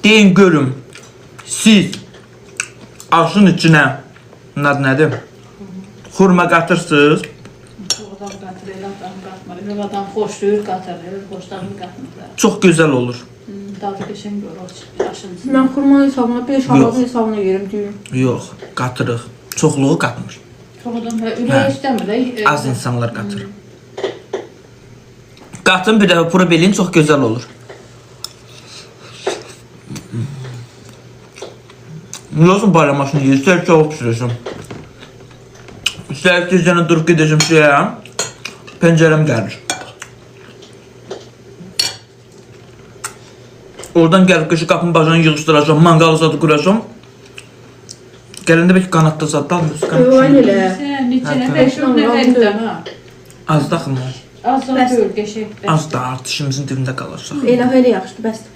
Deyin görüm. Siz aşın içine nədir? Xurma qatırsınız. Adam qatır, elə adam qatmır. Elə adam xoşlayır, qatır, xoşlarını qatmırlar. Çox gözəl olur. Dadı qəşəng olur, yaşın içində. Mən xurma hesabına, 5 halabı hesabına yerim düyüm. Yox, qatırıq. Çoxluğu qatmır. Çox adam ürək istəmir. Az insanlar qatır. Qatın bir dəfə pura beleyin çox gözəl olur. Biliyorsun bayramasını yiyir, istər çox pişirəcəm. İstər tezcəni durub gedəcəm şeyə, pəncərəm gəlir. Oradan gəlib qışı qapının bacağını yığışdıracam, manqalı zadı quracam. Gələndə belki qanatda zadı almıyorsun. Öyle elə. Sən neçə nəfər, 4 nəfərdən ha. Az daxım var. Az da gör, qəşəng. Az da artışımızın dibində qalacaq. Elə yaxşıdır, bəsdir.